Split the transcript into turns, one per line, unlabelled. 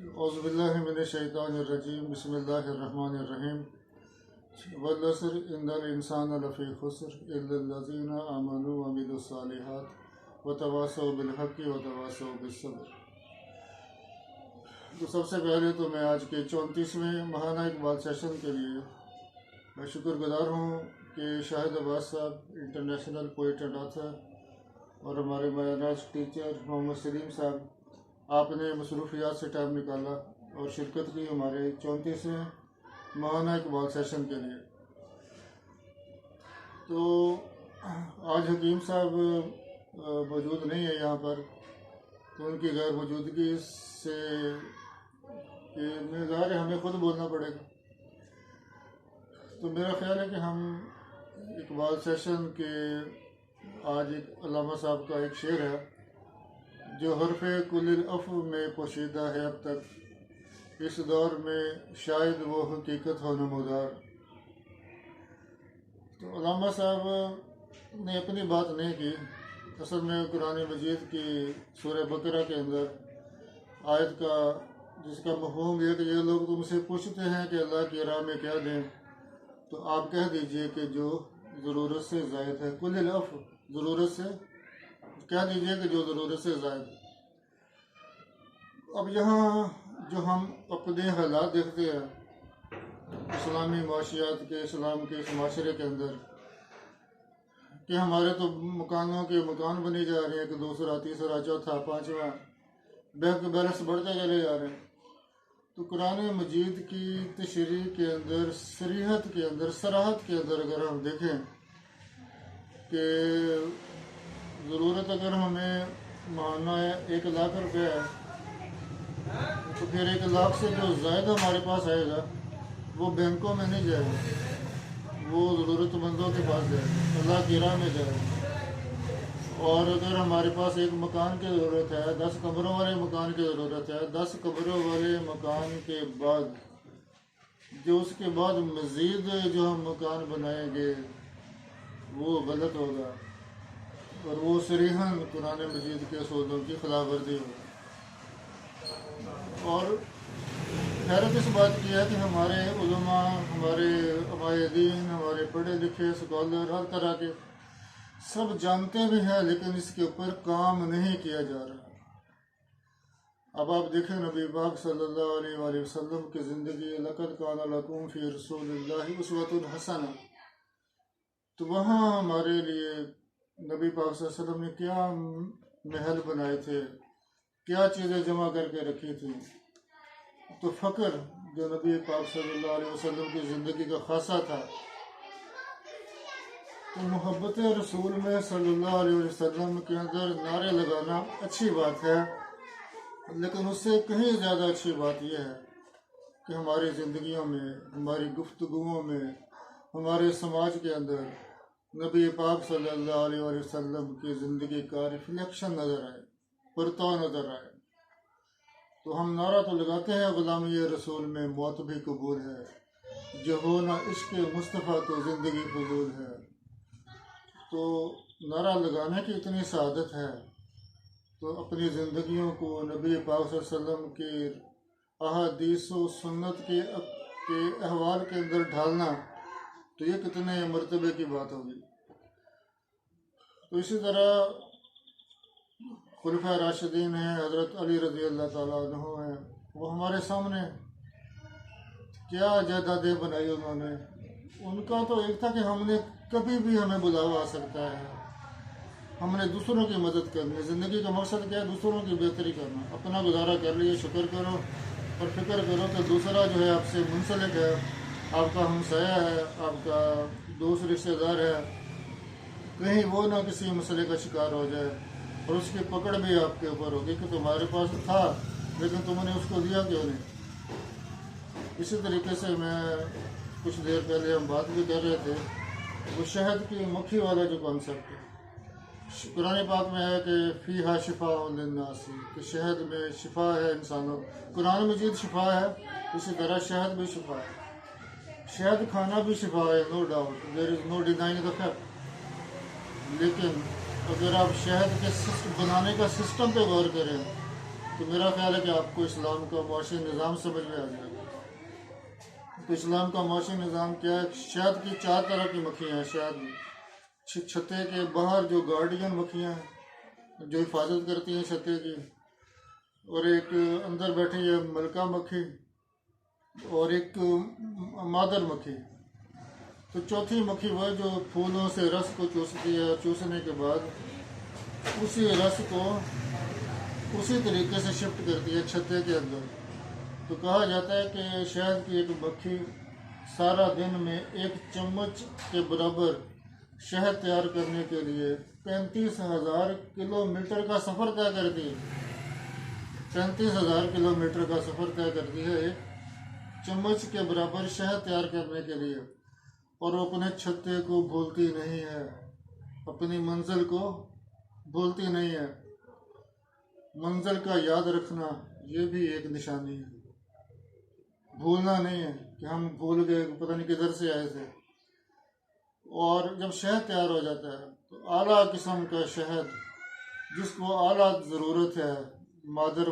औज़ुबिल्लाहिमिनश्शैतानिर्रजीम बिस्मिल्लाहिर्रहमानिर्रहीम वल अस्र इन्नल इंसाना लफ़ी खुस्र इल्लल्लज़ीना आमनू व अमिलुस्सालिहात व तवासौ बिल हक़्क़ि व तवासौ बिस्सब्र। तो सबसे पहले तो मैं आज के 34वें महाना इकबाल सेशन के लिए मैं शुक्रगुज़ार हूँ कि शाहिद अब्बास साहब इंटरनेशनल पोइट एंड ऑथर और हमारे महाराज टीचर मोहम्मद सलीम साहब, आपने मसरूफियात से टाइम निकाला और शिरकत की हमारे 34वें महाना इकबाल सेशन के लिए। तो आज हकीम साहब मौजूद नहीं है यहाँ पर, तो उनकी गैर मौजूदगी से ज़ाहिर हमें खुद बोलना पड़ेगा। तो मेरा ख्याल है कि हम इकबाल सेशन के आज एक अल्लामा साहब का एक शेर है जो हरफ़े कुलिल अफ़्व में पोशीदा है अब तक, इस दौर में शायद वो हकीकत हो नमूदार। तो अल्लामा साहब ने अपनी बात नहीं की, असल में कुरान मजीद की सूरह बकरा के अंदर आयत का जिसका मफ़हूम ये कि ये लोग तुमसे पूछते हैं कि अल्लाह की राह में क्या दें, तो आप कह दीजिए कि जो ज़रूरत से ज़ायद है। कुलिल अफ़्व, ज़रूरत से कह दीजिए कि जो ज़रूरत से ज़ायद। अब यहाँ जो हम अपने हालात देखते हैं इस्लामी माशियात के, इस्लाम के इस माशरे के अंदर, कि हमारे तो मकानों के मकान बने जा रहे हैं कि दूसरा तीसरा चौथा पाँचवा बैंक बैलेंस बढ़ते चले जा रहे हैं। तो कुरान मजीद की तशरीह के अंदर, सरीहत के अंदर, सराहत के अंदर अगर हम देखें कि ज़रूरत अगर हमें माना है 1 लाख रुपये है, तो फिर 1 लाख से जो ज़ायद हमारे पास आएगा वो बैंकों में नहीं जाएगा, वो ज़रूरतमंदों के पास जाएगा, अल्लाह की राह में जाएगा। और अगर हमारे पास एक मकान की ज़रूरत है, 10 कमरों वाले मकान की ज़रूरत है, 10 कमरों वाले मकान के बाद जो उसके बाद मज़ीद जो हम मकान बनाएंगे वो गलत होगा और वो सरीहन कुरान मजीद के असूलों की खिलाफवर्जी होगी। और हैरत इस बात की है कि हमारे उलमा, हमारे अमायदीन, हमारे पढ़े लिखे स्कॉलर, हर तरह के सब जानते भी हैं, लेकिन इसके ऊपर काम नहीं किया जा रहा। अब आप देखें नबी पाक सल्लल्लाहु अलैहि वसल्लम की ज़िंदगी, लक़द काना लकुम फ़ी रसूलिल्लाहि उस्वतुन हसना, तो वहाँ हमारे लिए नबी पाक सल्लल्लाहु अलैहि वसल्लम ने क्या महल बनाए थे, क्या चीज़ें जमा करके रखी थी। तो फ़क्र जो नबी पाक सल्लल्लाहु अलैहि वसल्लम की ज़िंदगी का खासा था, तो मोहब्बत रसूल में सल्लल्लाहु अलैहि वसल्लम के अंदर नारे लगाना अच्छी बात है, लेकिन उससे कहीं ज़्यादा अच्छी बात यह है कि हमारी ज़िंदगियों में, हमारी गुफ्तगुओं में, हमारे समाज के अंदर नबी पाक सल्लल्लाहु अलैहि वसल्लम की ज़िंदगी का रिफ्लेक्शन नज़र आए, परताव नज़र आए। तो हम नारा तो लगाते हैं ग़ुलामी रसूल में मौत भी कबूल है, जो हो ना इश्क़ मुस्तफ़ा तो ज़िंदगी फजूल है। तो नारा लगाने की इतनी सआदत है, तो अपनी ज़िंदगियों को नबी पाक सल्लल्लाहु अलैहि वसल्लम की अहादीस व सुन्नत के अहवाल के अंदर ढालना, तो ये कितने मर्तबे की बात होगी। तो इसी तरह खुलफा राशिदीन हैं, हज़रत अली रज़ी अल्लाह ताला अन्हु हैं, वो हमारे सामने क्या जायदादें बनाई उन्होंने। उनका तो एक था कि हमने कभी भी हमें बुलावा आ सकता है, हमने दूसरों की मदद करनी है। ज़िंदगी का मकसद क्या है? दूसरों की बेहतरी करना। अपना गुजारा कर लिए, शुक्र करो और फिक्र करो कि दूसरा जो है आपसे मुंसलिक है, आपका हमसाया है, आपका दोस्त रिश्तेदार है, कहीं वो ना किसी मसले का शिकार हो जाए और उसकी पकड़ भी आपके ऊपर होगी कि तुम्हारे पास था लेकिन तुमने उसको दिया क्यों नहीं। इसी तरीके से मैं कुछ देर पहले हम बात भी कर रहे थे, वो शहद की मक्खी वाला जो कॉन्सेप्ट है, कुरान पाक में है कि फ़ीहा शिफ़ाउन लिन्नासी, कि शहद में शिफा है इंसानों। कुरान मजीद शिफा है, इसी तरह शहद भी शिफा है। शहद खाना भी शिफा है, no doubt, there is no denying the fact. लेकिन अगर आप शहद के बनाने का सिस्टम पे गौर करें तो मेरा ख्याल है कि आपको इस्लाम का मुआशी निज़ाम समझ में आ जाएगा। तो इस्लाम का मुआशी निज़ाम क्या है? शहद की 4 तरह की मक्खियाँ हैं। शहद छत्ते के बाहर जो गार्डियन मक्खियाँ हैं जो हिफाजत करती हैं छत्ते की, और एक अंदर बैठी है मलका मक्खी, और एक मादर मक्खी। तो चौथी मक्खी वह जो फूलों से रस को चूसती है, चूसने के बाद उसी रस को उसी तरीके से शिफ्ट करती है छत्ते के अंदर। तो कहा जाता है कि शहद की एक मक्खी सारा दिन में 1 चम्मच के बराबर शहद तैयार करने के लिए 35,000 किलोमीटर का सफ़र तय करती है। 35,000 किलोमीटर का सफ़र तय करती है 1 चम्मच के बराबर शहद तैयार करने के लिए। और वो अपने छत्ते को भूलती नहीं है, अपनी मंजिल को भूलती नहीं है। मंजिल का याद रखना ये भी एक निशानी है, भूलना नहीं है कि हम भूल गए, पता नहीं किधर से आए थे। और जब शहद तैयार हो जाता है तो आला किस्म का शहद जिसको आला ज़रूरत है मादर